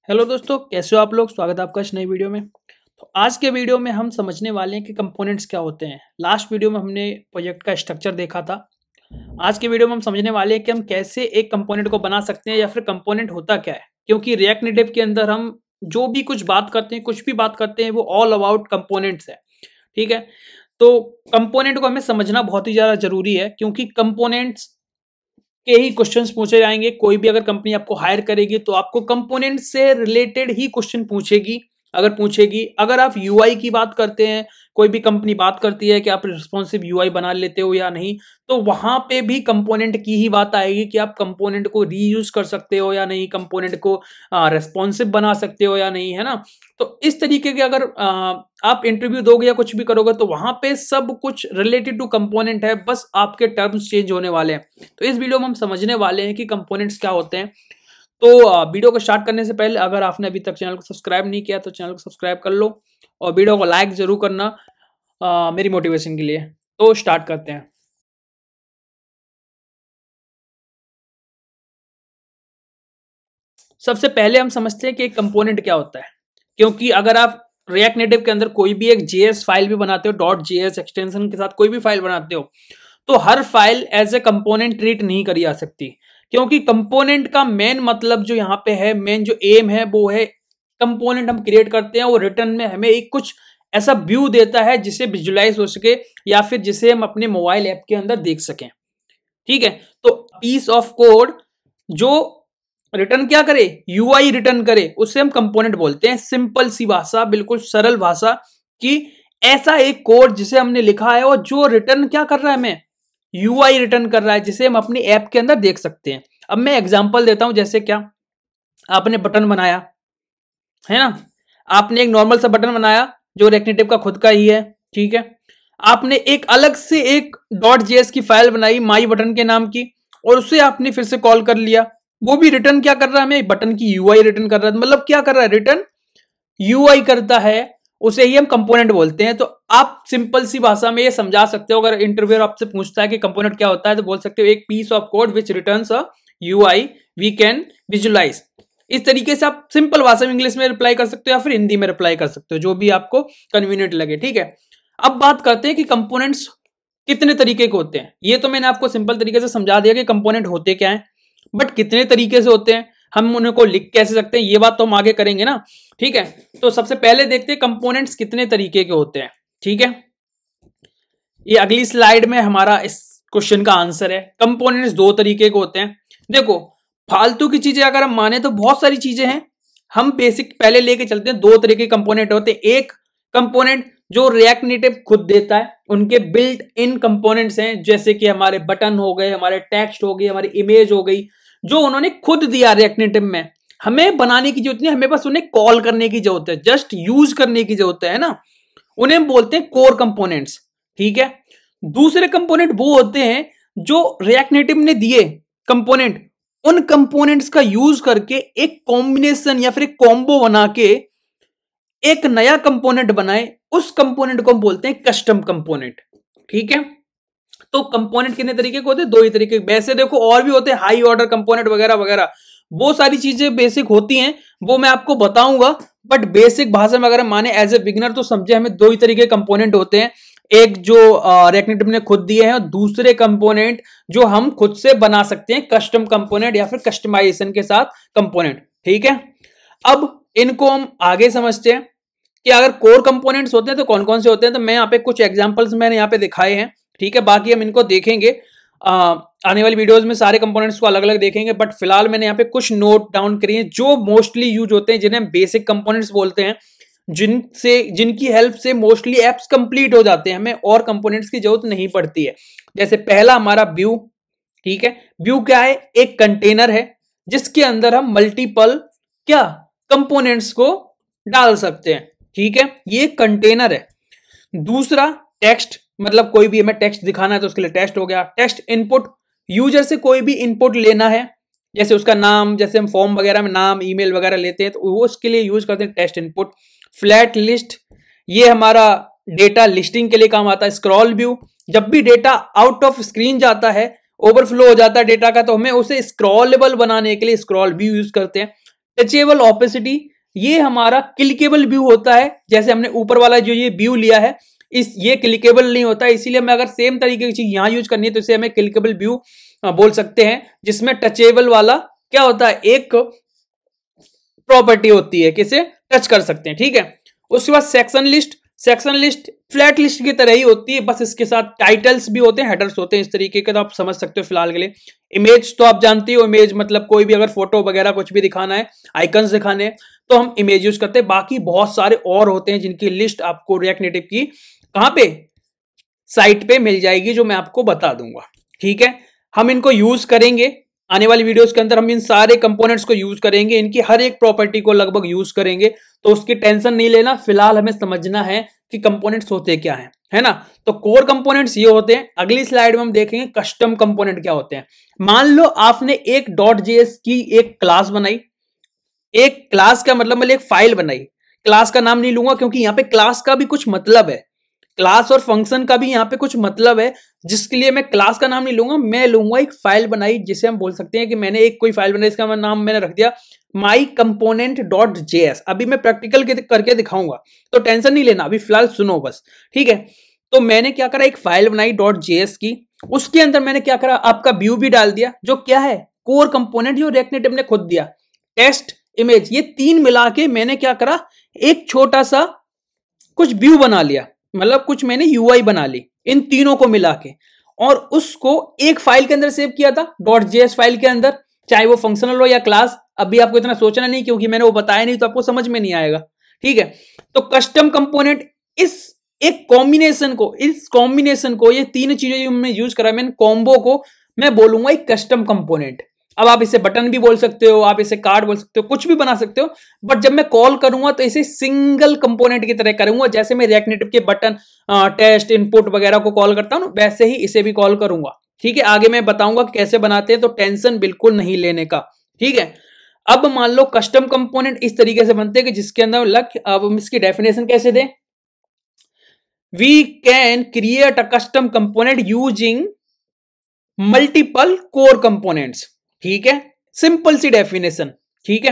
Hello दोस्तों, कैसे हो आप लोग। स्वागत है आपका इस नई वीडियो में। तो आज के वीडियो में हम समझने वाले हैं कि कंपोनेंट्स क्या होते हैं। लास्ट वीडियो में हमने प्रोजेक्ट का स्ट्रक्चर देखा था। आज के वीडियो में हम समझने वाले हैं कि हम कैसे एक कंपोनेंट को बना सकते हैं या फिर कंपोनेंट होता क्या है। क्योंकि रिएक्ट नेटिव के अंदर हम जो भी कुछ बात करते हैं, कुछ भी बात करते हैं, वो ऑल अबाउट कंपोनेंट्स है। ठीक है, तो कंपोनेंट को हमें समझना बहुत ही ज़्यादा जरूरी है, क्योंकि कंपोनेंट्स के ही क्वेश्चंस पूछे जाएंगे। कोई भी अगर कंपनी आपको हायर करेगी तो आपको कंपोनेंट से रिलेटेड ही क्वेश्चन पूछेगी, अगर पूछेगी। अगर आप यूआई की बात करते हैं, कोई भी कंपनी बात करती है कि आप रिस्पॉन्सिव यूआई बना लेते हो या नहीं, तो वहां पे भी कंपोनेंट की ही बात आएगी कि आप कंपोनेंट को रीयूज कर सकते हो या नहीं, कंपोनेंट को रिस्पॉन्सिव बना सकते हो या नहीं, है ना। तो इस तरीके के अगर आप इंटरव्यू दोगे या कुछ भी करोगे तो वहां पे सब कुछ रिलेटेड टू कंपोनेंट है, बस आपके टर्म्स चेंज होने वाले हैं। तो इस वीडियो में हम समझने वाले हैं कि कंपोनेंट्स क्या होते हैं। तो वीडियो को स्टार्ट करने से पहले अगर आपने अभी तक चैनल को सब्सक्राइब नहीं किया तो चैनल को सब्सक्राइब कर लो और वीडियो को लाइक जरूर करना मेरी मोटिवेशन के लिए। तो स्टार्ट करते हैं। सबसे पहले हम समझते हैं कि एक कंपोनेंट क्या होता है। क्योंकि अगर आप रिएक्ट नेटिव के अंदर कोई भी एक जेएस फाइल भी बनाते हो, डॉट जेएस एक्सटेंशन के साथ कोई भी फाइल बनाते हो, तो हर file as a component treat नहीं करी जा सकती। क्योंकि कंपोनेंट का मेन मतलब जो यहाँ पे है, मेन जो एम है वो है कंपोनेंट हम क्रिएट करते हैं, वो रिटर्न में हमें एक कुछ ऐसा व्यू देता है जिसे विजुलाइज हो सके या फिर जिसे हम अपने मोबाइल ऐप के अंदर देख सकें। ठीक है, तो पीस ऑफ कोड जो रिटर्न क्या करे, यूआई रिटर्न करे, उसे हम कंपोनेंट बोलते हैं। सिंपल सी भाषा, बिल्कुल सरल भाषा, कि ऐसा एक कोड जिसे हमने लिखा है और जो रिटर्न क्या कर रहा है, हमें यूआई रिटर्न कर रहा है, जिसे हम अपनी ऐप के अंदर देख सकते हैं। अब मैं एग्जांपल देता हूं, जैसे क्या आपने बटन बनाया है ना, आपने एक नॉर्मल सा बटन बनाया जो रिएक्ट नेटिव का खुद का ही है। ठीक है, आपने एक अलग से एक डॉट जेएस की फाइल बनाई माई बटन के नाम की, और उसे आपने फिर से कॉल कर लिया। वो भी रिटर्न क्या कर रहा है, हमें बटन की यूआई रिटर्न कर रहा है। मतलब क्या कर रहा है, रिटर्न यूआई करता है, उसे ही हम कंपोनेंट बोलते हैं। तो आप सिंपल सी भाषा में ये समझा सकते हो, अगर इंटरव्यूअर आपसे पूछता है कि कंपोनेंट क्या होता है, तो बोल सकते हो एक piece of code which returns a UI we can visualise. इस तरीके से आप सिंपल भाषा में इंग्लिश में रिप्लाई कर सकते हो या फिर हिंदी में रिप्लाई कर सकते हो, जो भी आपको कन्वीनियंट लगे। ठीक है, अब बात करते हैं कि कंपोनेंट्स कितने तरीके के होते हैं। ये तो मैंने आपको सिंपल तरीके से समझा दिया कि कंपोनेंट होते क्या है, बट कितने तरीके से होते हैं, हम उनको लिख कैसे सकते हैं, ये बात तो हम आगे करेंगे ना। ठीक है, तो सबसे पहले देखते हैं कंपोनेंट्स कितने तरीके के होते हैं। ठीक है, ये अगली स्लाइड में हमारा इस क्वेश्चन का आंसर है। कंपोनेंट्स दो तरीके के होते हैं। देखो, फालतू की चीजें अगर हम माने तो बहुत सारी चीजें हैं, हम बेसिक पहले लेके चलते हैं। दो तरीके के कंपोनेंट होते हैं। एक कंपोनेंट जो रिएक्ट नेटिव खुद देता है, उनके बिल्ट इन कंपोनेंट्स हैं, जैसे कि हमारे बटन हो गए, हमारे टेक्स्ट हो गई, हमारी इमेज हो गई, जो उन्होंने खुद दिया रिएक्ट नेटिव में। हमें बनाने की जरूरत नहीं, हमें बस उन्हें कॉल करने की जरूरत है, जस्ट यूज करने की जरूरत है ना। उन्हें हम बोलते हैं कोर कंपोनेंट्स। ठीक है, दूसरे कंपोनेंट वो होते हैं जो रिएक्ट नेटिव ने दिए कंपोनेंट, उन कंपोनेंट्स का यूज करके एक कॉम्बिनेशन या फिर एक कॉम्बो बना के एक नया कंपोनेंट बनाए, उस कंपोनेंट को हम बोलते हैं कस्टम कंपोनेंट। ठीक है, तो कंपोनेंट कितने तरीके के होते हैं, दो ही तरीके। वैसे देखो और भी होते हैं, हाई ऑर्डर कंपोनेंट वगैरह वगैरह, वो सारी चीजें बेसिक होती हैं, वो मैं आपको बताऊंगा। बट बेसिक भाषा में अगर माने एज ए बिगिनर तो समझे, हमें दो ही तरीके के कंपोनेंट होते हैं। एक जो रिएक्ट नेटिव ने खुद दिए हैं, और दूसरे कंपोनेंट जो हम खुद से बना सकते हैं, कस्टम कंपोनेंट या फिर कस्टमाइजेशन के साथ कंपोनेंट। ठीक है, अब इनको हम आगे समझते हैं कि अगर कोर कंपोनेंट्स होते हैं तो कौन कौन से होते हैं। तो मैं यहाँ पे कुछ एग्जांपल्स मैंने यहाँ पे दिखाए हैं। ठीक है, बाकी हम इनको देखेंगे आने वाली वीडियोस में, सारे कंपोनेंट्स को अलग अलग देखेंगे। बट फिलहाल मैंने यहाँ पे कुछ नोट डाउन करी है जो मोस्टली यूज होते हैं, जिन्हें बेसिक कंपोनेंट्स बोलते हैं, जिनकी हेल्प से मोस्टली एप्स कंप्लीट हो जाते हैं, हमें और कंपोनेंट्स की जरूरत नहीं पड़ती है। जैसे पहला हमारा व्यू। ठीक है, व्यू क्या है, एक कंटेनर है जिसके अंदर हम मल्टीपल क्या कंपोनेंट्स को डाल सकते हैं। ठीक है, ये कंटेनर है। दूसरा टेक्स्ट, मतलब कोई भी हमें टेक्स्ट दिखाना है तो उसके लिए टेक्स्ट हो गया। टेक्स्ट इनपुट, यूजर से कोई भी इनपुट लेना है, जैसे उसका नाम, जैसे हम फॉर्म वगैरह में नाम ईमेल वगैरह लेते हैं तो वो उसके लिए यूज करते हैं टेक्स्ट इनपुट। फ्लैट लिस्ट, ये हमारा डेटा लिस्टिंग के लिए काम आता है। स्क्रॉल व्यू, जब भी डेटा आउट ऑफ स्क्रीन जाता है, ओवरफ्लो हो जाता है डेटा का, तो हमें उसे स्क्रॉलेबल बनाने के लिए स्क्रॉल व्यू यूज करते हैं। टचेबल ऑपेसिटी, ये हमारा क्लिकेबल व्यू होता है। जैसे हमने ऊपर वाला जो ये व्यू लिया है, ये क्लिकेबल नहीं होता, इसीलिए हमें अगर सेम तरीके की चीज यहां यूज करनी है तो इसे हमें क्लिकेबल व्यू बोल सकते हैं, जिसमें टचेबल वाला क्या होता है, एक प्रॉपर्टी होती है कि इसे टच कर सकते हैं, ठीक है। उसके बाद section list, section list flat list की तरह ही होती है, बस इसके साथ टाइटल्स भी होते हैं, हेडर्स होते हैं इस तरीके के, तो आप समझ सकते हो फिलहाल के लिए। इमेज तो आप जानते हो, इमेज मतलब कोई भी अगर फोटो वगैरह कुछ भी दिखाना है, आइकन्स दिखाने हैं, तो हम इमेज यूज करते हैं। बाकी बहुत सारे और होते हैं जिनकी लिस्ट आपको रिएक्ट नेटिव की कहां पे, साइट पे मिल जाएगी, जो मैं आपको बता दूंगा, ठीक है। हम इनको यूज करेंगे आने वाली वीडियोस के अंदर, हम इन सारे कंपोनेंट्स को यूज करेंगे, इनकी हर एक प्रॉपर्टी को लगभग यूज करेंगे, तो उसकी टेंशन नहीं लेना। फिलहाल हमें समझना है कि कंपोनेंट्स होते क्या हैं, है ना। तो कोर कंपोनेंट्स ये होते हैं। अगली स्लाइड में हम देखेंगे कस्टम कंपोनेंट क्या होते हैं। मान लो आपने एक .js की एक क्लास बनाई, एक क्लास का मतलब एक फाइल बनाई, क्लास का नाम नहीं लूंगा क्योंकि यहां पे क्लास का भी कुछ मतलब है, क्लास और फंक्शन का भी यहां पे कुछ मतलब है, जिसके लिए मैं क्लास का नाम नहीं लूंगा, मैं लूंगा एक फाइल बनाई, जिसे हम बोल सकते हैं कि मैंने एक कोई फाइल बनाई, इसका नाम मैंने रख दिया माई कंपोनेंट .js। अभी मैं प्रैक्टिकल करके दिखाऊंगा, तो टेंशन नहीं लेना, अभी फिलहाल सुनो बस, ठीक है। तो मैंने क्या करा, एक फाइल बनाई .js की, उसके अंदर मैंने क्या करा, आपका व्यू भी डाल दिया, जो क्या है कोर कंपोनेंट, जो रिएक्ट नेटिव ने खुद दिया, टेस्ट, इमेज, ये तीन मिला के मैंने क्या करा, एक छोटा सा कुछ व्यू बना लिया, मतलब कुछ मैंने यूआई बना ली इन तीनों को मिला के, और उसको एक फाइल के अंदर सेव किया था, .js फाइल के अंदर, चाहे वो फंक्शनल हो या क्लास। अभी आपको इतना सोचना नहीं क्योंकि मैंने वो बताया नहीं, तो आपको समझ में नहीं आएगा, ठीक है। तो कस्टम कंपोनेंट इस एक कॉम्बिनेशन को, इस कॉम्बिनेशन को, ये तीन चीजें जो मैं यूज करा, मैंने कॉम्बो को मैं बोलूंगा एक कस्टम कंपोनेंट। अब आप इसे बटन भी बोल सकते हो, आप इसे कार्ड बोल सकते हो, कुछ भी बना सकते हो, बट जब मैं कॉल करूंगा तो इसे सिंगल कंपोनेंट की तरह करूंगा। जैसे मैं रिएक्ट नेटिव के बटन, टेस्ट, इनपुट वगैरह को कॉल करता हूं, वैसे ही इसे भी कॉल करूंगा, ठीक है। आगे मैं बताऊंगा कि कैसे बनाते हैं, तो टेंशन बिल्कुल नहीं लेने का, ठीक है। अब मान लो कस्टम कंपोनेंट इस तरीके से बनते हैं कि जिसके अंदर अब हम इसकी डेफिनेशन कैसे दें, we can create a custom component using multiple core components, ठीक है। सिंपल सी डेफिनेशन, ठीक है।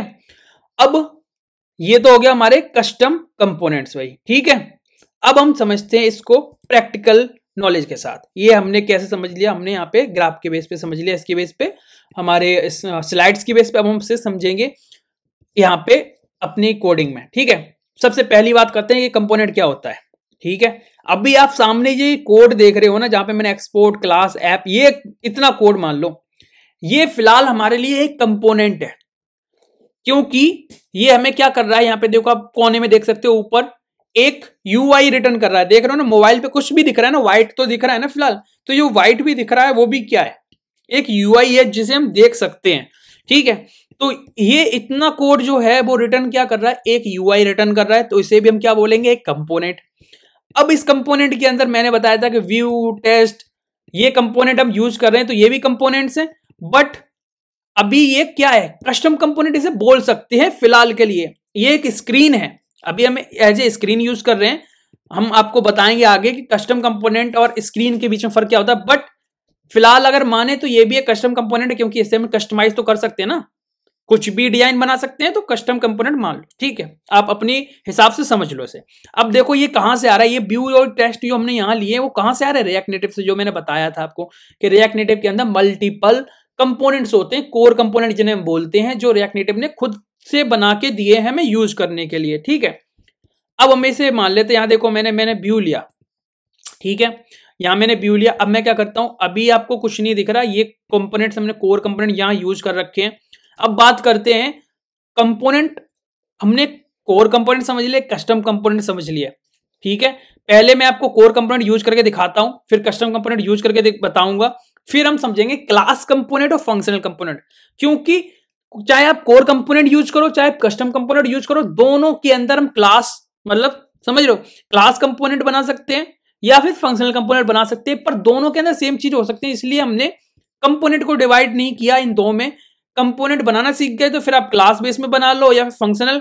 अब ये तो हो गया हमारे कस्टम कंपोनेंट्स भाई, ठीक है। अब हम समझते हैं इसको प्रैक्टिकल नॉलेज के साथ। ये हमने कैसे समझ लिया, हमने यहाँ पे ग्राफ के बेस पे समझ लिया, इसके बेस पे, हमारे स्लाइड्स की बेस पे। अब हम इससे समझेंगे यहाँ पे अपनी कोडिंग में, ठीक है। सबसे पहली बात करते हैं ये कंपोनेंट क्या होता है, ठीक है। अभी आप सामने ये कोड देख रहे हो ना, जहां पे मैंने एक्सपोर्ट क्लास ऐप, ये इतना कोड मान लो, ये फिलहाल हमारे लिए एक कंपोनेंट है, क्योंकि ये हमें क्या कर रहा है, यहां पे देखो आप कोने में देख सकते हो, ऊपर एक यूआई रिटर्न कर रहा है, देख रहे हो ना, मोबाइल पे कुछ भी दिख रहा है ना, व्हाइट तो दिख रहा है ना फिलहाल, तो जो व्हाइट भी दिख रहा है वो भी क्या है, एक यूआई है जिसे हम देख सकते हैं, ठीक है। तो ये इतना कोड जो है वो रिटर्न क्या कर रहा है, एक यूआई रिटर्न कर रहा है, तो इसे भी हम क्या बोलेंगे, एक कंपोनेंट। अब इस कंपोनेंट के अंदर मैंने बताया था कि व्यू, टेस्ट, ये कंपोनेंट हम यूज कर रहे हैं, तो ये भी कंपोनेंट्स हैं, बट अभी ये क्या है, कस्टम कंपोनेंट इसे बोल सकते हैं फिलहाल के लिए। ये एक स्क्रीन है, अभी हम एज ए स्क्रीन यूज कर रहे हैं, हम आपको बताएंगे आगे कि कस्टम कंपोनेंट और स्क्रीन के बीच में फर्क क्या होता है, बट फिलहाल अगर माने तो ये भी एक कस्टम कंपोनेंट है, क्योंकि इससे हम कस्टमाइज तो कर सकते हैं ना, कुछ भी डिजाइन बना सकते हैं, तो कस्टम कंपोनेंट मान लो, ठीक है। आप अपने हिसाब से समझ लो इसे। अब देखो ये कहां से आ रहा है, ये व्यू और टेस्ट जो हमने यहां लिए वो कहां से आ रहा है, रिएक्ट नेटिव से, जो मैंने बताया था आपको कि रिएक्ट नेटिव के अंदर मल्टीपल कंपोनेंट्स होते हैं, कोर कंपोनेंट जिन्हें हम बोलते हैं, जो रिएक्ट नेटिव ने खुद से बना के दिए हैं हमें यूज करने के लिए, ठीक है। अब हम इसे मान लेते हैं, यहां देखो मैंने व्यू लिया, ठीक है, यहां मैंने व्यू लिया। अब मैं क्या करता हूं, अभी आपको कुछ नहीं दिख रहा, ये कंपोनेंट्स हमने कोर कंपोनेंट यहां यूज कर रखे हैं। अब बात करते हैं कंपोनेंट, हमने कोर कंपोनेंट समझ लिया, कस्टम कंपोनेंट समझ लिया, ठीक है। पहले मैं आपको कोर कंपोनेंट यूज करके दिखाता हूं, फिर कस्टम कंपोनेंट यूज करके बताऊंगा, फिर हम समझेंगे क्लास कंपोनेंट और फंक्शनल कंपोनेंट। क्योंकि चाहे आप कोर कंपोनेंट यूज करो, चाहे आप कस्टम कंपोनेंट यूज करो, दोनों के अंदर हम क्लास, मतलब समझ लो, क्लास कंपोनेंट बना सकते हैं या फिर फंक्शनल कंपोनेंट बना सकते हैं, पर दोनों के अंदर सेम चीज हो सकती है, इसलिए हमने कंपोनेंट को डिवाइड नहीं किया इन दो में। कंपोनेंट बनाना सीख गए तो फिर आप क्लास बेस में बना लो या फिर फंक्शनल,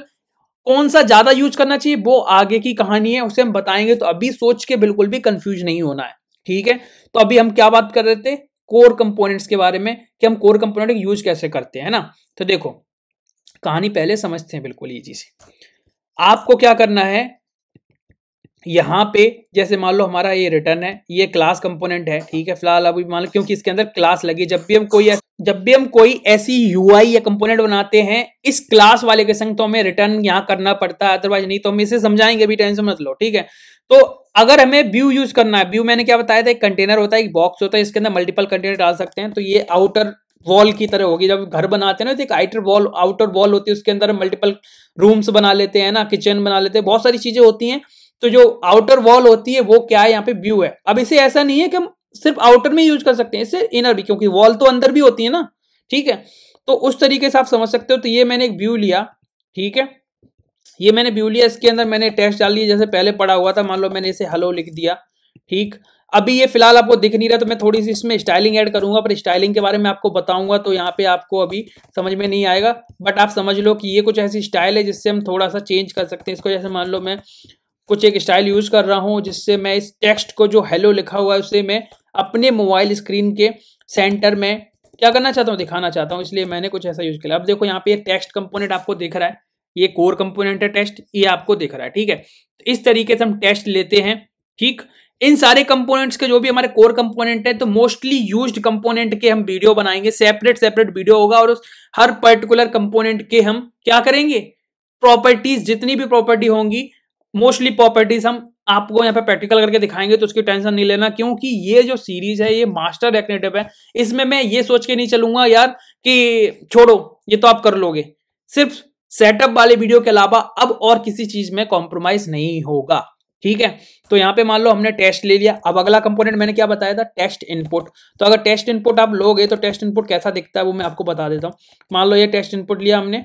कौन सा ज्यादा यूज करना चाहिए वो आगे की कहानी है, उसे हम बताएंगे। तो अभी सोच के बिल्कुल भी कंफ्यूज नहीं होना है, ठीक है। तो अभी हम क्या बात कर रहे थे, कोर कंपोनेंट्स के बारे में, कि हम कोर कंपोनेंट यूज कैसे करते हैं ना। तो देखो कहानी पहले समझते हैं बिल्कुल ईजी से। आपको क्या करना है, यहाँ पे जैसे मान लो हमारा ये रिटर्न है, ये क्लास कंपोनेंट है, ठीक है। फिलहाल अभी मान लो क्योंकि इसके अंदर क्लास लगी, जब भी हम कोई ऐसी यूआई या कंपोनेंट बनाते हैं इस क्लास वाले के संग, तो हमें रिटर्न यहाँ करना पड़ता है, अदरवाइज नहीं। तो हम इसे समझाएंगे, अभी टेंशन मत लो, ठीक है। तो अगर हमें व्यू यूज करना है, व्यू मैंने क्या बताया था, एक कंटेनर होता है, एक बॉक्स होता है, इसके अंदर मल्टीपल कंटेनर डाल सकते हैं। तो ये आउटर वॉल की तरह होगी। जब घर बनाते हैं ना तो एक आउटर वॉल होती है, उसके अंदर मल्टीपल रूम्स बना लेते हैं ना, किचन बना लेते हैं, बहुत सारी चीजें होती हैं। तो जो आउटर वॉल होती है वो क्या है, यहाँ पे व्यू है। अब इसे ऐसा नहीं है कि हम सिर्फ आउटर में यूज कर सकते हैं, इसे इनर भी, क्योंकि वॉल तो अंदर भी होती है ना, ठीक है। तो उस तरीके से आप समझ सकते हो। तो ये मैंने एक व्यू लिया, ठीक है, ये मैंने व्यू लिया, इसके अंदर मैंने टेक्स्ट डाल दिया जैसे पहले पढ़ा हुआ था। मान लो मैंने इसे हेलो लिख दिया, ठीक। अभी ये फिलहाल आपको दिख नहीं रहा, तो मैं थोड़ी सी इसमें स्टाइलिंग ऐड करूंगा, पर स्टाइलिंग के बारे में आपको बताऊंगा, तो यहाँ पे आपको अभी समझ में नहीं आएगा। बट आप समझ लो कि ये कुछ ऐसी स्टाइल है जिससे हम थोड़ा सा चेंज कर सकते हैं इसको। जैसे मान लो मैं कुछ एक स्टाइल यूज कर रहा हूं, जिससे मैं इस टेक्स्ट को जो हेलो लिखा हुआ है उसे मैं अपने मोबाइल स्क्रीन के सेंटर में क्या करना चाहता हूं, दिखाना चाहता हूं, इसलिए मैंने कुछ ऐसा यूज किया। अब देखो यहाँ पे ये टेक्स्ट कंपोनेंट आपको दिख रहा है, ये कोर कंपोनेंट है टेक्स्ट, ये आपको दिख रहा है, ठीक है। तो इस तरीके से हम टेक्स्ट लेते हैं, ठीक। इन सारे कंपोनेंट्स के जो भी हमारे कोर कंपोनेंट है, तो मोस्टली यूज्ड कंपोनेंट के हम वीडियो बनाएंगे, सेपरेट वीडियो होगा, और उस हर पर्टिकुलर कंपोनेंट के हम क्या करेंगे, प्रॉपर्टीज, जितनी भी प्रॉपर्टी होंगी, मोस्टली प्रॉपर्टीज हम आपको यहाँ पे प्रैक्टिकल करके दिखाएंगे, तो उसकी टेंशन नहीं लेना। क्योंकि ये जो सीरीज है ये मास्टर रिएक्ट नेटिव है, इसमें मैं ये सोच के नहीं चलूंगा यार कि छोड़ो ये तो आप कर लोगे। सिर्फ सेटअप वाले वीडियो के अलावा अब और किसी चीज में कॉम्प्रोमाइज नहीं होगा, ठीक है। तो यहाँ पे मान लो हमने टेक्स्ट ले लिया। अब अगला कंपोनेंट मैंने क्या बताया था, टेक्स्ट इनपुट। तो अगर टेक्स्ट इनपुट आप लोगे तो टेक्स्ट इनपुट कैसा दिखता है वो मैं आपको बता देता हूँ। मान लो ये टेक्स्ट इनपुट लिया हमने,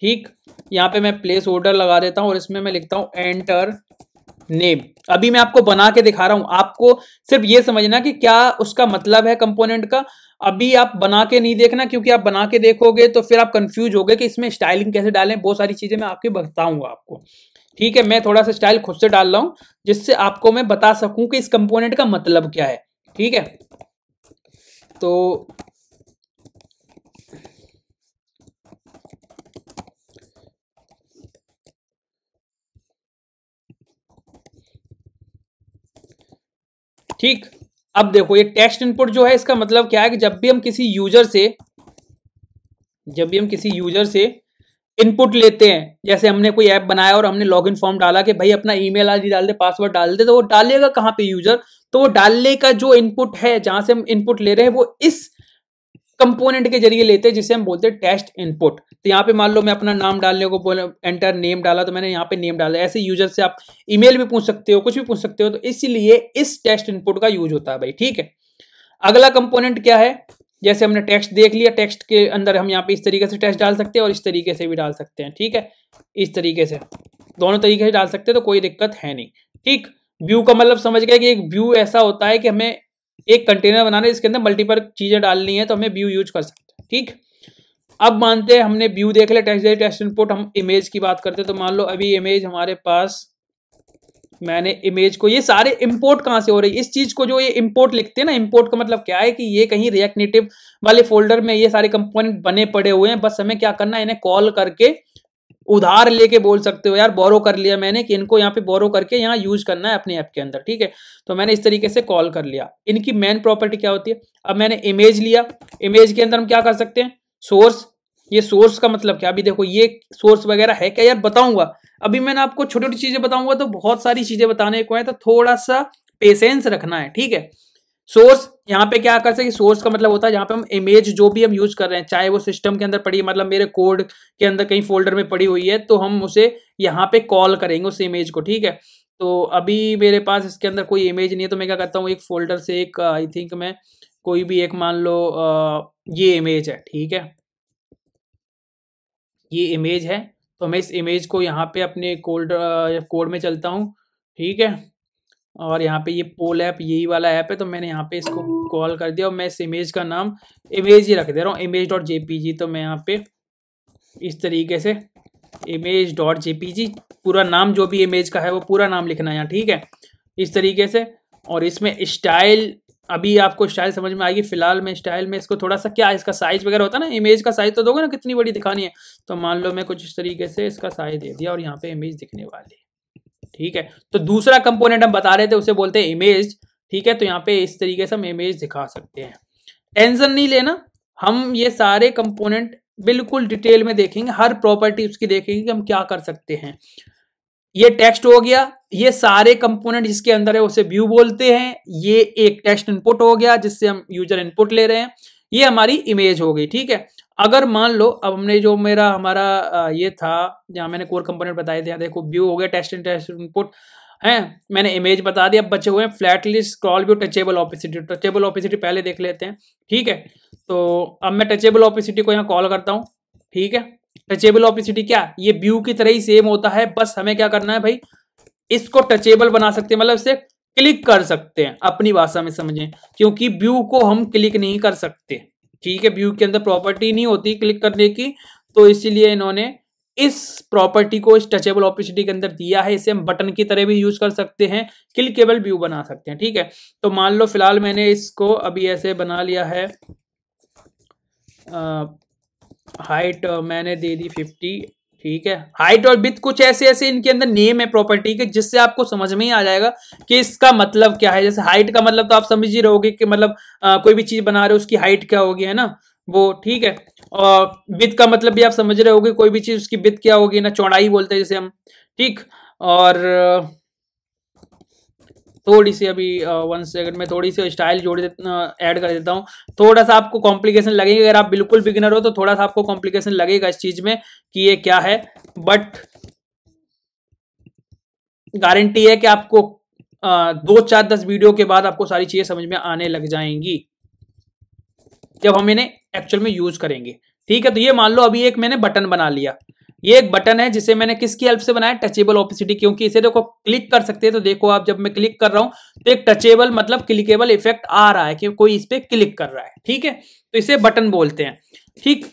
ठीक। यहाँ पे मैं प्लेस ऑर्डर लगा देता हूँ और इसमें मैं लिखता हूँ एंटर नेम। अभी मैं आपको बना के दिखा रहा हूं, आपको सिर्फ ये समझना कि क्या उसका मतलब है कंपोनेंट का। अभी आप बना के नहीं देखना, क्योंकि आप बना के देखोगे तो फिर आप कंफ्यूज होगे कि इसमें स्टाइलिंग कैसे डालें, बहुत सारी चीजें मैं आपके बताऊंगा आपको, ठीक है। मैं थोड़ा सा स्टाइल खुद से डाल रहा हूं जिससे आपको मैं बता सकूं कि इस कंपोनेंट का मतलब क्या है, ठीक है। तो ठीक, अब देखो ये टेक्स्ट इनपुट जो है इसका मतलब क्या है कि जब भी हम किसी यूजर से इनपुट लेते हैं, जैसे हमने कोई ऐप बनाया और हमने लॉगिन फॉर्म डाला कि भाई अपना ईमेल आईडी डाल दे, पासवर्ड डाल दे, तो वो डालेगा कहाँ पे यूजर, तो वो डालने का जो इनपुट है जहां से हम इनपुट ले रहे हैं वो इस कंपोनेंट के जरिए लेते हैं, जिसे हम बोलते हैं टेक्स्ट इनपुट। तो यहाँ पे मान लो मैं अपना नाम डालने को बोला, एंटर नेम डाला, तो मैंने यहाँ पे नेम डाला। ऐसे यूजर से आप ईमेल भी पूछ सकते हो, कुछ भी पूछ सकते हो, तो इसीलिए इस टेक्स्ट इनपुट का यूज होता है भाई, ठीक है। अगला कंपोनेंट क्या है, जैसे हमने टेक्स्ट देख लिया, टेक्स्ट के अंदर हम यहाँ पे इस तरीके से टेक्स्ट डाल सकते हैं और इस तरीके से भी डाल सकते हैं, ठीक है। इस तरीके से दोनों तरीके से डाल सकते हैं, तो कोई दिक्कत है नहीं, ठीक। व्यू का मतलब समझ गए कि एक व्यू ऐसा होता है कि हमें एक कंटेनर बनाना है, इसके अंदर मल्टीपल चीजें डालनी है, तो हमें व्यू यूज कर सकते हैं, ठीक। अब मानते हैं हमने व्यू देख लिया, टेक्स्ट इनपुट, हम इमेज की बात करते हैं। तो मान लो अभी इमेज हमारे पास, मैंने इमेज को, ये सारे इंपोर्ट कहां से हो रही है, इस चीज को जो ये इंपोर्ट लिखते हैं ना, इंपोर्ट का मतलब क्या है कि ये कहीं रिएक्ट नेटिव वाले फोल्डर में ये सारे कंपोनेंट बने पड़े हुए हैं, बस हमें क्या करना है, इन्हें कॉल करके उधार लेके बोल सकते हो यार, बोरो कर लिया मैंने कि इनको यहाँ पे बोरो करके यहाँ यूज करना है अपने ऐप के अंदर, ठीक है। तो मैंने इस तरीके से कॉल कर लिया। इनकी मेन प्रॉपर्टी क्या होती है, अब मैंने इमेज लिया, इमेज के अंदर हम क्या कर सकते हैं, सोर्स। ये सोर्स का मतलब क्या, अभी देखो ये सोर्स वगैरह है क्या यार, बताऊंगा। अभी मैंने आपको छोटी छोटी चीजें बताऊंगा, तो बहुत सारी चीजें बताने को है, तो थोड़ा सा पेशेंस रखना है, ठीक है। सोर्स यहाँ पे क्या कर सकते, सोर्स का मतलब होता है जहां पे हम इमेज जो भी हम यूज कर रहे हैं, चाहे वो सिस्टम के अंदर पड़ी है, मतलब मेरे कोड के अंदर कहीं फोल्डर में पड़ी हुई है, तो हम उसे यहाँ पे कॉल करेंगे उस इमेज को, ठीक है। तो अभी मेरे पास इसके अंदर कोई इमेज नहीं है, तो मैं क्या करता हूँ, एक फोल्डर से एक आई थिंक मैं कोई भी एक मान लो ये इमेज है, ठीक है, ये इमेज है। तो मैं इस इमेज को यहाँ पे अपने कोड में चलता हूँ, ठीक है। और यहाँ पे ये पोल ऐप, यही वाला ऐप है, तो मैंने यहाँ पे इसको कॉल कर दिया और मैं इस इमेज का नाम इमेज ही रख दे रहा हूँ, image.jpg। तो मैं यहाँ पे इस तरीके से image.jpg, पूरा नाम जो भी इमेज का है वो पूरा नाम लिखना है यहाँ, ठीक है, इस तरीके से। और इसमें स्टाइल अभी आपको स्टाइल समझ में आएगी। फिलहाल मैं स्टाइल में इसको थोड़ा सा क्या इसका साइज वगैरह होता है ना, इमेज का साइज तो दोगे ना कितनी बड़ी दिखानी है, तो मान लो मैं कुछ इस तरीके से इसका साइज दे दिया और यहाँ पे इमेज दिखने वाली है। ठीक है, तो दूसरा कंपोनेंट हम बता रहे थे उसे बोलते हैं इमेज। ठीक है, तो यहाँ पे इस तरीके से हम इमेज दिखा सकते हैं। टेंशन नहीं लेना, हम ये सारे कंपोनेंट बिल्कुल डिटेल में देखेंगे, हर प्रॉपर्टी उसकी देखेंगे कि हम क्या कर सकते हैं। ये टेक्स्ट हो गया, ये सारे कंपोनेंट जिसके अंदर है उसे व्यू बोलते हैं। ये एक टेक्स्ट इनपुट हो गया जिससे हम यूजर इनपुट ले रहे हैं। ये हमारी इमेज हो गई। ठीक है, अगर मान लो अब हमने जो हमारा ये था जहां मैंने कोर कंपोनेंट बताए थे, देखो व्यू हो गया, टेक्स्ट इनपुट है, मैंने इमेज बता दिया। अब बचे हुए हैं flat list, scroll view, touchable opacity. Touchable opacity पहले देख लेते हैं। ठीक है, तो अब मैं टचेबल ऑपेसिटी को यहाँ कॉल करता हूँ। ठीक है, टचेबल ऑपेसिटी क्या, ये व्यू की तरह ही सेम होता है, बस हमें क्या करना है भाई, इसको टचेबल बना सकते हैं, मतलब इसे क्लिक कर सकते हैं, अपनी भाषा में समझें, क्योंकि व्यू को हम क्लिक नहीं कर सकते। ठीक है, व्यू के अंदर प्रॉपर्टी नहीं होती क्लिक करने की, तो इसीलिए इन्होंने इस प्रॉपर्टी को इस टचेबल ऑपेसिटी के अंदर दिया है। इसे हम बटन की तरह भी यूज कर सकते हैं, क्लिकेबल व्यू बना सकते हैं। ठीक है, तो मान लो फिलहाल मैंने इसको अभी ऐसे बना लिया है, हाइट मैंने दे दी 50। ठीक है, हाइट और विड्थ कुछ ऐसे ऐसे इनके अंदर नेम है प्रॉपर्टी के, जिससे आपको समझ में ही आ जाएगा कि इसका मतलब क्या है। जैसे हाइट का मतलब तो आप समझ ही रहोगे कि मतलब कोई भी चीज बना रहे हो उसकी हाइट क्या होगी, है ना वो। ठीक है, और विड्थ का मतलब भी आप समझ रहे होगे, कोई भी चीज उसकी विड्थ क्या होगी ना, चौड़ाई बोलते हैं जैसे हम। ठीक, और थोड़ी सी अभी 1 सेकंड में थोड़ी सी स्टाइल ऐड कर देता हूँ। थोड़ा सा आपको कॉम्प्लिकेशन लगेगा, अगर आप बिल्कुल बिगिनर हो तो थोड़ा सा आपको कॉम्प्लिकेशन लगेगा इस चीज में कि ये क्या है, बट गारंटी है कि आपको 2 4 10 वीडियो के बाद आपको सारी चीजें समझ में आने लग जाएंगी जब हम इन्हें एक्चुअल में यूज करेंगे। ठीक है, तो ये मान लो अभी एक मैंने बटन बना लिया, ये एक बटन है जिसे मैंने किसकी हेल्प से बनाया, टचेबल ऑपेसिटी, क्योंकि इसे देखो क्लिक कर सकते हैं। तो देखो आप, जब मैं क्लिक कर रहा हूं तो एक टचेबल मतलब क्लिकेबल इफेक्ट आ रहा है कि कोई इस पे क्लिक कर रहा है। ठीक है, तो इसे बटन बोलते हैं। ठीक,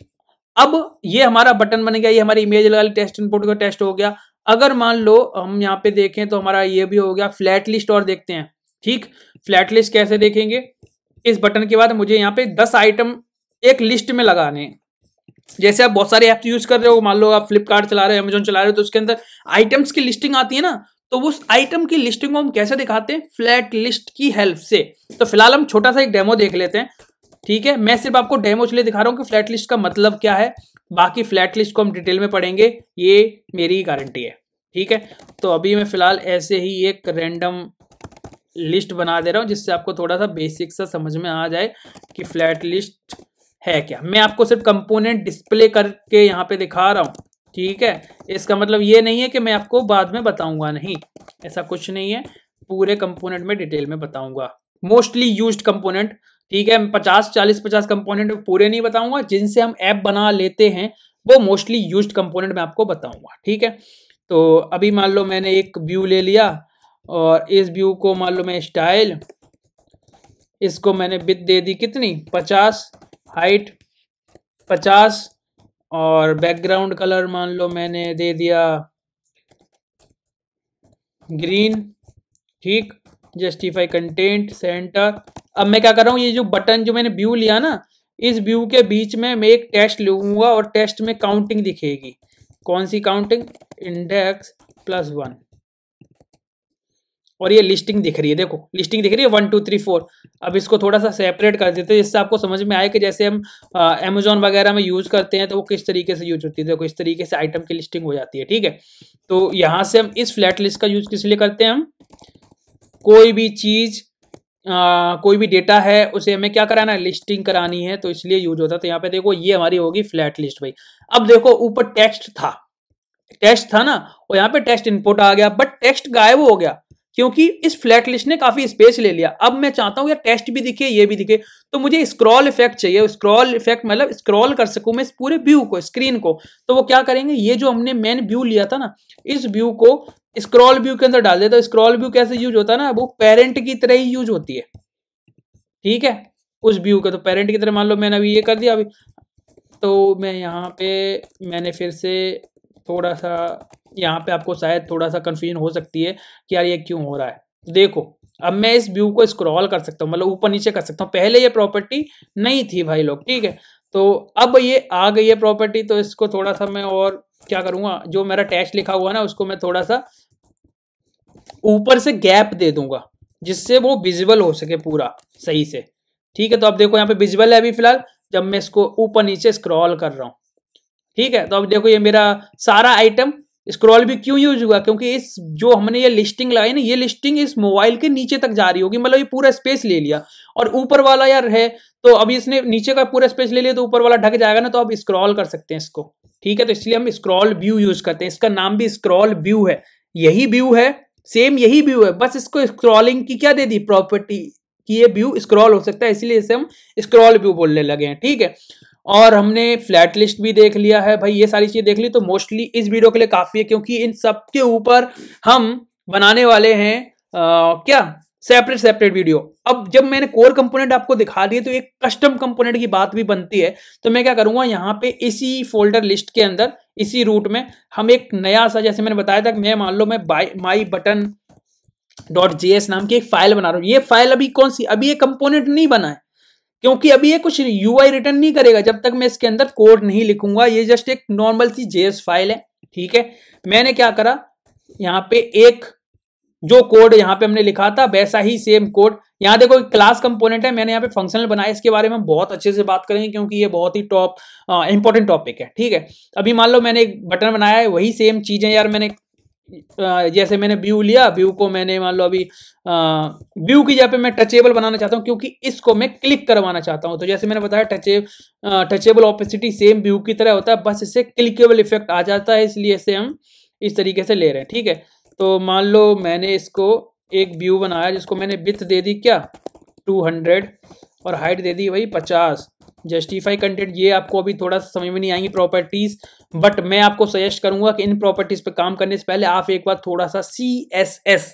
अब ये हमारा बटन बन गया, ये हमारी इमेज लगा ली, टेस्ट इनपुट का टेस्ट हो गया। अगर मान लो हम यहाँ पे देखें तो हमारा ये भी हो गया। फ्लैट लिस्ट और देखते हैं। ठीक, फ्लैट लिस्ट कैसे देखेंगे, इस बटन के बाद मुझे यहाँ पे 10 आइटम एक लिस्ट में लगाने हैं। जैसे आप बहुत सारे ऐप यूज कर रहे हो, मान लो आप फ्लिपकार्ट चला रहे हो, अमेजोन चला रहे हो, तो उसके अंदर आइटम्स की लिस्टिंग आती है ना, तो उस आइटम की लिस्टिंग को हम कैसे दिखाते हैं, फ्लैट लिस्ट की हेल्प से। तो फिलहाल हम छोटा सा एक डेमो देख लेते हैं। ठीक है, मैं सिर्फ आपको डेमो इसलिए दिखा रहा हूं कि फ्लैट लिस्ट का मतलब क्या है, बाकी फ्लैट लिस्ट को हम डिटेल में पढ़ेंगे, ये मेरी गारंटी है। ठीक है, तो अभी मैं फिलहाल ऐसे ही एक रैंडम लिस्ट बना दे रहा हूं जिससे आपको थोड़ा सा बेसिक सा समझ में आ जाए कि फ्लैट लिस्ट है क्या। मैं आपको सिर्फ कंपोनेंट डिस्प्ले करके यहाँ पे दिखा रहा हूँ। ठीक है, इसका मतलब ये नहीं है कि मैं आपको बाद में बताऊंगा, नहीं, ऐसा कुछ नहीं है, पूरे कंपोनेंट में डिटेल में बताऊंगा। मोस्टली यूज्ड कंपोनेंट, ठीक है, 50 कंपोनेंट पूरे नहीं बताऊंगा, जिनसे हम ऐप बना लेते हैं वो मोस्टली यूज्ड कंपोनेंट मैं आपको बताऊंगा। ठीक है, तो अभी मान लो मैंने एक व्यू ले लिया और इस व्यू को मान लो मैं स्टाइल, इसको मैंने विड्थ दे दी कितनी, 50, हाइट 50, और बैकग्राउंड कलर मान लो मैंने दे दिया ग्रीन। ठीक, जस्टिफाई कंटेंट, सेंटर। अब मैं क्या कर रहा हूँ, ये जो बटन जो मैंने व्यू लिया ना, इस व्यू के बीच में मैं एक टेक्स्ट लूंगा और टेक्स्ट में काउंटिंग दिखेगी। कौन सी काउंटिंग, इंडेक्स +1, और ये लिस्टिंग दिख रही है, देखो लिस्टिंग दिख रही है 1 2 3 4। अब इसको थोड़ा सा सेपरेट कर देते हैं जिससे आपको समझ में आए कि जैसे हम अमेजोन वगैरह में यूज करते हैं तो वो किस तरीके से यूज होती है। देखो इस तरीके से आइटम की लिस्टिंग हो जाती है। ठीक है, तो यहाँ से हम इस फ्लैट लिस्ट का यूज किस लिए करते हैं, हम कोई भी चीज कोई भी डेटा है उसे हमें क्या कराना है, लिस्टिंग करानी है, तो इसलिए यूज होता है। तो यहाँ पे देखो ये हमारी होगी फ्लैट लिस्ट भाई। अब देखो ऊपर टेक्स्ट था ना, और यहाँ पे टेक्स्ट इनपुट आ गया, बट टेक्स्ट गायब हो गया क्योंकि इस फ्लैट लिस्ट ने काफी स्पेस ले लिया। अब मैं चाहता हूं यार टेक्स्ट भी दिखे, ये भी दिखे, तो मुझे स्क्रॉल इफेक्ट चाहिए। स्क्रॉल इफेक्ट मतलब स्क्रॉल कर सकूं मैं इस पूरे व्यू को, स्क्रीन को। तो वो क्या करेंगे, ये जो हमने मेन व्यू लिया था ना, इस व्यू को स्क्रॉल व्यू के अंदर डाल देता। स्क्रॉल व्यू कैसे यूज होता है ना, वो पेरेंट की तरह ही यूज होती है। ठीक है, उस व्यू का तो पेरेंट की तरह, मान लो मैंने अभी ये कर दिया। अभी तो मैं यहाँ पे मैंने फिर से थोड़ा सा, यहाँ पे आपको शायद थोड़ा सा कंफ्यूजन हो सकती है कि यार ये क्यों हो रहा है। देखो अब मैं इस व्यू को स्क्रॉल कर सकता हूँ, मतलब ऊपर नीचे कर सकता हूँ। पहले ये प्रॉपर्टी नहीं थी भाई लोग, ठीक है। तो अब ये आ गई है प्रॉपर्टी, तो इसको थोड़ा सा मैं और क्या करूंगा, जो मेरा टेक्स्ट लिखा हुआ ना उसको मैं थोड़ा सा ऊपर से गैप दे दूंगा, जिससे वो विजिबल हो सके पूरा सही से, ठीक है। तो अब देखो यहाँ पे विजिबल है अभी फिलहाल, जब मैं इसको ऊपर नीचे स्क्रॉल कर रहा हूँ, ठीक है। तो अब देखो ये मेरा सारा आइटम स्क्रॉल भी क्यों यूज हुआ, क्योंकि इस जो हमने ये लिस्टिंग लगाई ना, ये लिस्टिंग इस मोबाइल के नीचे तक जा रही होगी, मतलब ये पूरा स्पेस ले लिया। और ऊपर वाला यार है, तो अभी इसने नीचे का पूरा स्पेस ले लिया, तो ऊपर वाला ढक जाएगा ना, तो अब स्क्रॉल कर सकते हैं इसको, ठीक है। तो इसलिए हम स्क्रॉल व्यू यूज करते हैं, इसका नाम भी स्क्रॉल व्यू है, यही व्यू है, सेम यही व्यू है, बस इसको स्क्रॉलिंग की क्या दे दी प्रॉपर्टी कि ये व्यू स्क्रॉल हो सकता है, इसलिए इसे हम स्क्रॉल व्यू बोलने लगे हैं, ठीक है। और हमने फ्लैट लिस्ट भी देख लिया है भाई, ये सारी चीजें देख ली, तो मोस्टली इस वीडियो के लिए काफी है, क्योंकि इन सब के ऊपर हम बनाने वाले हैं क्या सेपरेट सेपरेट वीडियो। अब जब मैंने कोर कंपोनेंट आपको दिखा दिए, तो एक कस्टम कंपोनेंट की बात भी बनती है। तो मैं क्या करूंगा, यहाँ पे इसी फोल्डर लिस्ट के अंदर इसी रूट में हम एक नया सा, जैसे मैंने बताया था, मैं मान लो मैं माई बटन .js नाम की एक फाइल बना रहा हूँ। ये फाइल अभी कौन सी, अभी ये कंपोनेंट नहीं बना है, क्योंकि अभी ये कुछ यूआई रिटर्न नहीं करेगा जब तक मैं इसके अंदर कोड नहीं लिखूंगा। ये जस्ट एक नॉर्मल सी जेएस फाइल है, ठीक है। मैंने क्या करा, यहाँ पे एक जो कोड यहाँ पे हमने लिखा था वैसा ही सेम कोड, यहाँ देखो क्लास कंपोनेंट है, मैंने यहाँ पे फंक्शनल बनाया। इसके बारे में हम बहुत अच्छे से बात करेंगे, क्योंकि ये बहुत ही इंपॉर्टेंट टॉपिक है, ठीक है। अभी मान लो मैंने एक बटन बनाया है, वही सेम चीजें यार मैंने जैसे मैंने व्यू लिया, व्यू को मैंने मान लो अभी व्यू की जगह पे मैं टचेबल बनाना चाहता हूँ, क्योंकि इसको मैं क्लिक करवाना चाहता हूँ। तो जैसे मैंने बताया टचेबल ऑपेसिटी सेम व्यू की तरह होता है, बस इससे क्लिकेबल इफेक्ट आ जाता है, इसलिए इसे हम इस तरीके से ले रहे हैं, ठीक है। तो मान लो मैंने इसको एक व्यू बनाया, जिसको मैंने विड्थ दे दी क्या 200 और हाइट दे दी वही 50। जस्टिफाई कंटेंट, ये आपको अभी थोड़ा सा समझ में नहीं आएंगी प्रॉपर्टीज, बट मैं आपको सजेस्ट करूंगा कि इन प्रॉपर्टीज पे काम करने से पहले आप एक बार थोड़ा सा CSS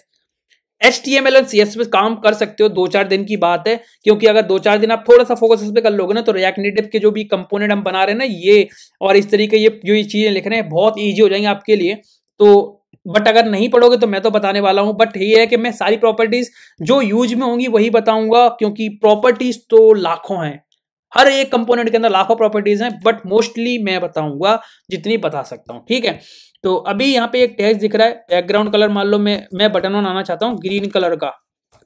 HTML और CSS पे काम कर सकते हो। 2-4 दिन की बात है, क्योंकि अगर 2-4 दिन आप थोड़ा सा फोकस इस पे कर लोगे ना, तो रिएक्ट नेटिव के जो भी कंपोनेंट हम बना रहे हैं ना, ये और इस तरीके ये जो ये चीजें लिख रहे हैं बहुत ईजी हो जाएंगे आपके लिए। तो बट अगर नहीं पढ़ोगे तो मैं तो बताने वाला हूं, बट ये है कि मैं सारी प्रॉपर्टीज जो यूज में होंगी वही बताऊंगा, क्योंकि प्रॉपर्टीज तो लाखों हैं, हर एक कंपोनेंट के अंदर लाखों प्रॉपर्टीज हैं, बट मोस्टली मैं बताऊंगा जितनी बता सकता हूं, ठीक है। तो अभी यहाँ पे एक टेक्स्ट दिख रहा है, बैकग्राउंड कलर मान लो मैं बटन बनाना चाहता हूँ ग्रीन कलर का,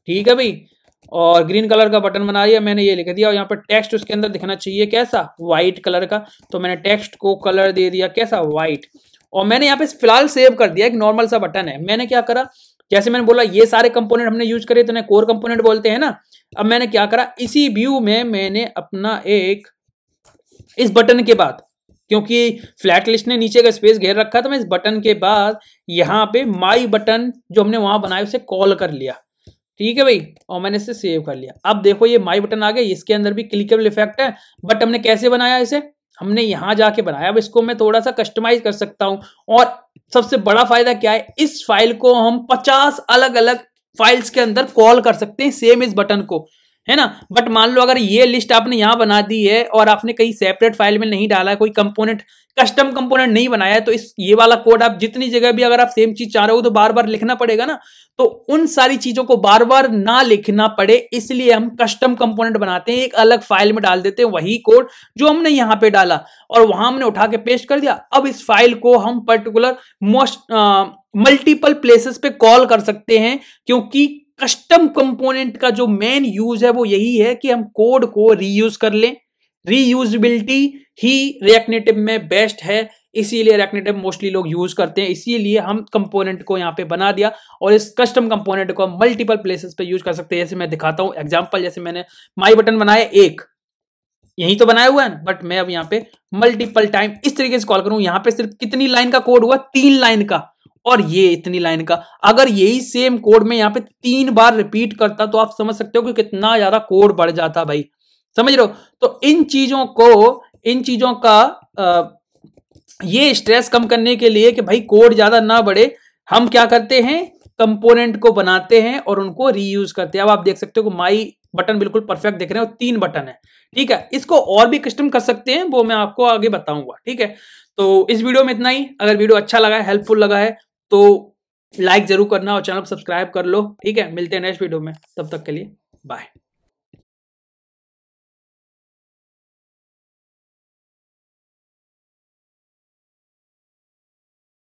ठीक है भाई। और ग्रीन कलर का बटन बना दिया मैंने, ये लिख दिया, और यहाँ पर टेक्स्ट उसके अंदर दिखना चाहिए कैसा, व्हाइट कलर का। तो मैंने टेक्स्ट को कलर दे दिया कैसा, व्हाइट। और मैंने यहाँ पे फिलहाल सेव कर दिया, एक नॉर्मल सा बटन है। मैंने क्या करा, जैसे मैंने बोला ये सारे कंपोनेंट हमने यूज करे, तो कोर कंपोनेंट बोलते हैं ना। अब मैंने क्या करा, इसी व्यू में मैंने अपना एक इस बटन के बाद, क्योंकि फ्लैट लिस्ट ने नीचे का स्पेस घेर रखा, तो मैं इस बटन के बाद यहाँ पे माई बटन जो हमने वहां बनाया उसे कॉल कर लिया, ठीक है भाई, और मैंने इसे सेव कर लिया। अब देखो ये माई बटन आ गया, इसके अंदर भी क्लिकेबल इफेक्ट है, बट हमने कैसे बनाया इसे, हमने यहां जाके बनाया। अब इसको मैं थोड़ा सा कस्टमाइज कर सकता हूं, और सबसे बड़ा फायदा क्या है, इस फाइल को हम 50 अलग अलग फाइल्स के अंदर कॉल कर सकते हैं, सेम इस बटन को, है ना। बट मान लो अगर ये लिस्ट आपने यहां बना दी है और आपने कहीं सेपरेट फाइल में नहीं डाला है, कोई कंपोनेंट कस्टम कंपोनेंट नहीं बनाया है, तो इस ये वाला कोड आप जितनी जगह भी अगर आप सेम चीज चाह रहे हो तो बार बार लिखना पड़ेगा ना। तो उन सारी चीजों को बार बार ना लिखना पड़े, इसलिए हम कस्टम कंपोनेंट बनाते हैं, एक अलग फाइल में डाल देते हैं वही कोड जो हमने यहां पे डाला, और वहां हमने उठा के पेस्ट कर दिया। अब इस फाइल को हम पर्टिकुलर मल्टीपल प्लेसेस पे कॉल कर सकते हैं, क्योंकि कस्टम कंपोनेंट का जो मेन यूज है वो यही है कि हम कोड को रीयूज कर लें। रीयूजेबिलिटी ही रिएक्ट नेटिव में बेस्ट है, इसीलिए रिएक्ट नेटिव मोस्टली लोग यूज करते हैं। इसीलिए हम कंपोनेंट को यहाँ पे बना दिया, और इस कस्टम कंपोनेंट को हम मल्टीपल प्लेसेस पे यूज कर सकते हैं। जैसे मैं दिखाता हूं एग्जांपल, जैसे मैंने माई बटन बनाया एक, यही तो बनाया हुआ है ना, बट मैं अब यहाँ पे मल्टीपल टाइम इस तरीके से कॉल करूं। यहाँ पे सिर्फ कितनी लाइन का कोड हुआ, 3 लाइन का, और ये इतनी लाइन का। अगर यही सेम कोड में यहाँ पे 3 बार रिपीट करता, तो आप समझ सकते हो कि कितना ज्यादा कोड बढ़ जाता भाई, समझ रहे हो। तो इन चीजों का ये स्ट्रेस कम करने के लिए कि भाई कोड ज्यादा ना बढ़े, हम क्या करते हैं, कंपोनेंट को बनाते हैं और उनको रीयूज करते हैं। अब आप देख सकते हो कि माई बटन बिल्कुल परफेक्ट दिख रहे हैं, और 3 बटन है, ठीक है। इसको और भी कस्टम कर सकते हैं, वो मैं आपको आगे बताऊंगा, ठीक है। तो इस वीडियो में इतना ही। अगर वीडियो अच्छा लगा है, हेल्पफुल लगा है, तो लाइक जरूर करना और चैनल को सब्सक्राइब कर लो। ठीक है, मिलते हैं नेक्स्ट वीडियो में, तब तक के लिए बाय।